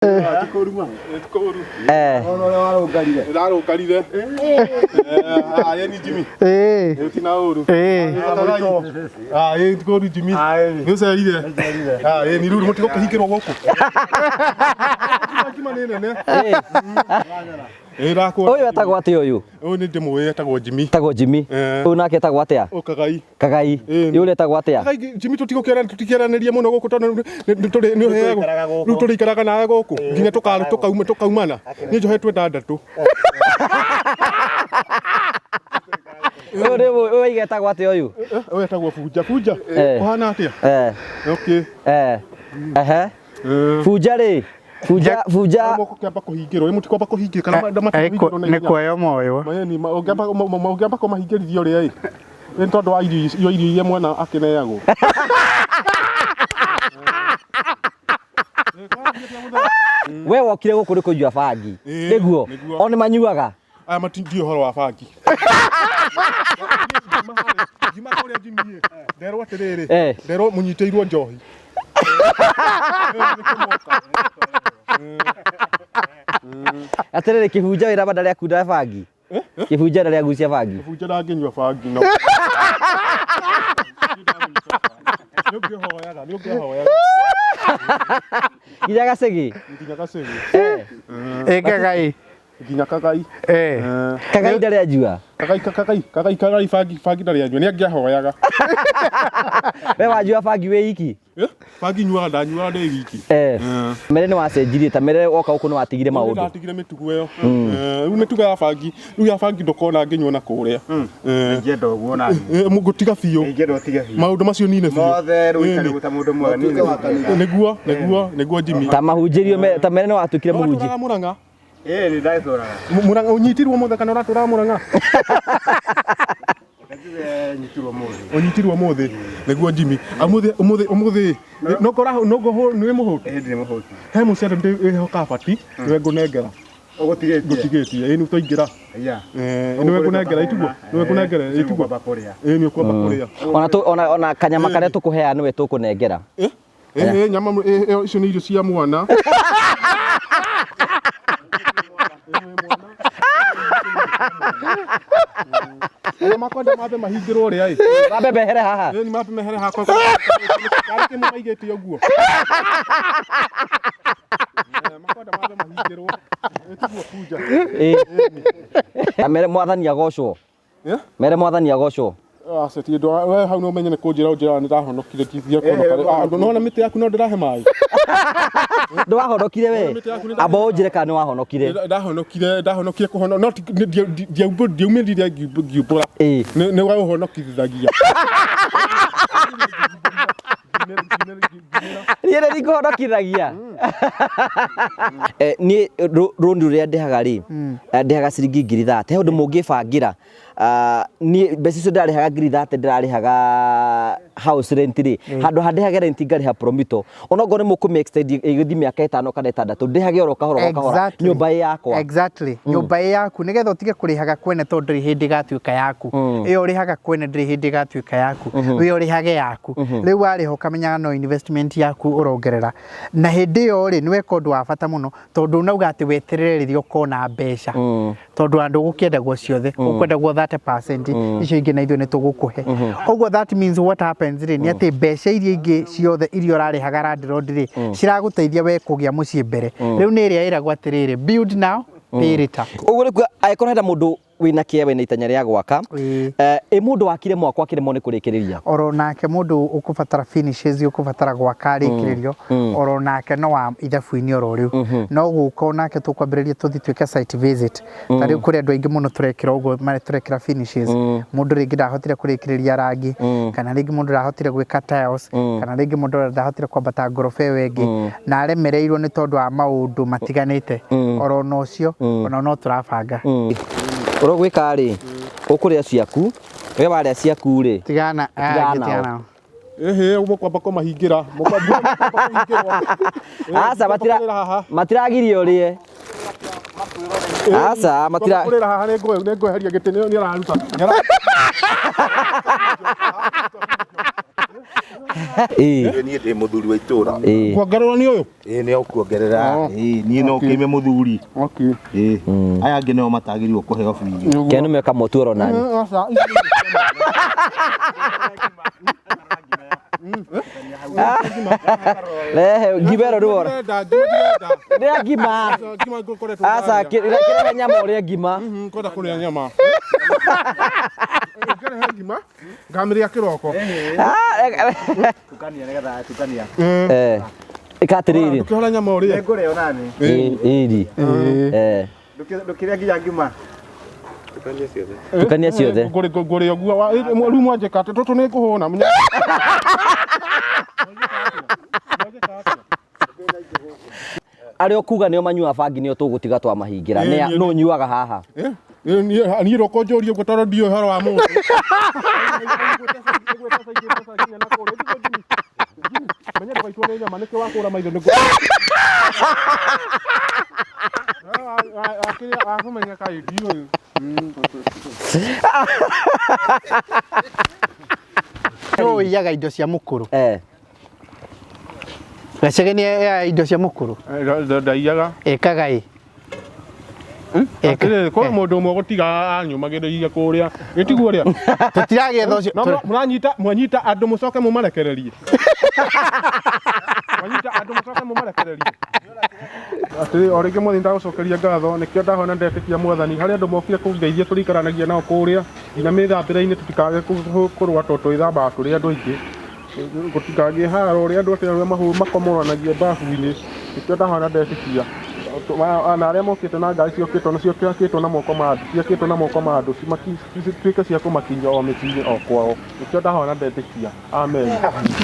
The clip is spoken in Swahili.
Tukoruma. Tukuru. Ono warogarire. Ndarogarire. Ni Jimmy. Tina uru. Tukuru Jimmy. Nuserire. Ni ruru mutiko kahikirwo goko. Oyo etagwo atia oyu? Oyu ni ndimuwe etagwo Jimmy. Etagwo Jimmy. Oyu nake etagwo atia? Kagai. Kagai. Yule etagwo atia? Kagai Jimmy tutikiraniria muno guku tondu ni heago. Riu turikaraga nawe guku. Nginya tukaumana. Ni njohetwe ndandatu. Oyu igetagwo atia oyu? Oyu etagwo Fuja. Fuja. Uhana atia? Okay. Fuja ri. Fuja moko kiamba kuhingirwo imuti kwamba kuhingika kana ndamata ni kuoyo moyo mayeni ungiamba kumahingirithio ri ni tondu wa irio irie mwana akineagwo we wokire guku ri kujua bangi niguo oni manyuaga aya matindio horo wa bangi Jima kuria Jimmy nderwo atiriri nderwo munyiteirwo njohi atiriri Kibuja wira bandari akunda bangi Kibuja ndari agucia bangi Kibuja ndanginywa bangi no nĩũngĩhoyaga nginya gacegi Kagai nginya Kagai Kagai ndari anjua Kagai bangi ndari anjua nĩangĩhoyaga we wanjua bangi wĩ iki bangi nyuaga ndanyuaga ndĩ wiki mere nĩ wacenjirie ta mere woka gũkũ nĩ watigire maũndũ ndatigire mĩtugo ĩyo rĩu mĩtugo ya bangi rĩu ya bangi ndũkona ngĩnyua na kũrĩa ingĩenda ũguo na ngũtiga biũ ingĩenda ũtige biũ maũndũ macio nine biũ mothe rĩu itarĩ gũta mũndũ mwega nĩguo Jimmy ta mahunjĩrio ta mere nĩ watuĩkire mũhunjia Mũrang'a nĩ ndagĩtũraga Mũrang'a ũnyitirwo mũthee kana ũratũraga Mũrang'a unyitirwo muthi niguo Jimmy umuthi nogoho ni muhuti he mucere ndi hoka bati niwe ngunengera gutigetie ni twaingira niwe ngunengera itugo niwe ngunengera itugo ni ukwamba kuria ona kanyama kare tukuhea niwe tukunengera nyama icio ni irio cia mwana makonde mabe mahingirwo ri ai mabe behere haha ni mabe mehere haha kari mu maigete uguo makonde mabe mahingirwo etiguo Fuja mere mwathani agocwo mere mwathani agocwo aceti ndo we hau no menye ne kunjira ni ndahonokire kithia kono no na miti yaku no ndirahe mai ndwahonokire we abo njire kana wahonokire ndahonokire kuhono no ndiumiririe ngiumbura ni wa uhonokithagia niĩ nĩngũhonokithagia niĩ rũni rũrĩa ndĩhaga rĩ ndĩhaga ciringi 30,000 he ũndũ mũngĩbangira niĩ mbeca icio ndĩrarĩhaga 30,000 ndĩrarĩhaga house rent rĩ handũ ha ndĩhage rent ngarĩha promito onokorwo nĩ mũkũmĩ extend ĩgĩthiĩ mĩaka 5 kana 6 ndĩhage oro kahora nyũmba yakwa exactly nyũmba yaku nĩgetha ũtige kũrĩhaga kwene tondũ ndĩrĩ hĩndĩ ĩgatuĩka yaku ĩyo ũrĩhaga kwene ndĩrĩ hĩndĩ ĩgatuĩka yaku we ũrĩhage yaku rĩu warĩha ũkamenyaga no investment yaku ũrongerera na hĩndĩ ĩyo rĩ nĩ weka ũndũ wa bata mũno tondũ unauga atĩ weterere rĩrĩa ũkona mbeca tondũ andũ gũkĩendagwo ciothe ũkwendagwo 30% icio ingĩ na ithuĩ nĩ tũgũkũhe ũguo that means what happens rĩ nĩ atĩ mbeca iria ingĩ ciothe iria ũrarĩhaga landlord rĩ ciragũteithia we kũgĩa mũciĩ mbere rĩu nĩ ĩrĩa ĩragwo atĩrĩrĩ build now pay later ũguo nĩ angĩkorwo hena mũndũ wina kĩewe na itanya rĩa gwaka mũndũ wakire mwako akĩremwo nĩ kũrĩkĩrĩria oro nake mũndũ ũkũbatara finishes ũkũbatara gwaka rĩkĩrĩrio oro nake no wa ithabu-inĩ oro rĩu no gũka nake tũkwambĩrĩria tũthiĩ twĩke site visit ta rĩu kũrĩ andũ aingĩ mũno tũrekĩra ũguo tũrekĩra finishes mũndũ rĩngĩ ndahotire kũrĩkĩrĩria rangi kana rĩngĩ mũndũ ndahotire gwĩka tiles kana rĩngĩ mũndũ ndahotire kwambata ngoroba ĩyo ĩngĩ na aremereirwo nĩ tondũ wa maũndũ matiganĩte oro no cio ona no tũrabanga ũrogwĩka rĩ ũkũrĩa ciaku we warĩa ciaku rĩ tigana mũkwamba kũmahingira aca matiragirio ũrĩe aca kũrĩra haha nĩ ngweheria gĩtĩ nĩ araruta Niĩ ndĩ mũthuri wa itũra. Kuongererwo nĩ ũyũ? Nĩ ũkuongerera. Niĩ no kĩime mũthuri. Okay. Aya angĩ nĩo matagĩrĩirwo kũheo biũ. Kenu meka motuoro nani. Lehe gibero ruora. Ndia gima. Asa kire nyama uria gima. Koda kuria nyama. Kire gima. Ngamiria kiroko. Tukania nigetha tukania. Ikatiriri. Ukihora nyama uria. Ngũrĩo nani. Iri. Ndũkĩrĩa nginya ngima. Tukania ciothe. Ngũrĩo guo rĩu mwanjĩka tũtũ nĩ ngũhũna. Arĩa kuga nĩo manyua bangi nĩo tũgũtiga twa mahingira no nyuaga haha niĩ roko njũrie ũguo tondũ ndiũĩ ũhoro wa mũndũ. Menya ndũgaitwo nĩ nyama nĩkĩo wakũra maitho nĩguo akũmenya kaĩ ndiũĩ. Ũiyaga indo cia mũkũrũ. Gacege nĩ indo cia mũkũrũ. Ndaiyaga. Ekaga ĩ. Kwa mũndũ ũmwe gũtiga anyumagĩrĩria kũrĩa. Gĩtiguo rĩa. Tũtiragetha ũcio. Mwanyita andũ mũcoke mũmarekererie. Mwanyita andũ mũcoke mũmarekererie. Atĩ o rĩngĩ mwathani ndagũcokeria ngatho nĩkĩo ndahona ndetĩkia mwathani harĩa andũ mokire kũngeithia tũrikaranagia nao kũrĩa nginya mĩthambĩre-inĩ tũtikage kũrũa tondũ twĩthambaga tũrĩ andũ aingĩ. Gũtikagĩe haro ũrĩa andũ atĩ makomoranagia mbabu-inĩ nĩkĩo ndahona ndetĩkia. Na arĩa mokĩte na ngari ciakĩtwo na moko ma andũ ciakĩtwo na moko ma andũ cituĩke cia kũmakinyia o mĩciĩ-inĩ o kwao nĩkĩo ndahona ndetĩkia. Amen.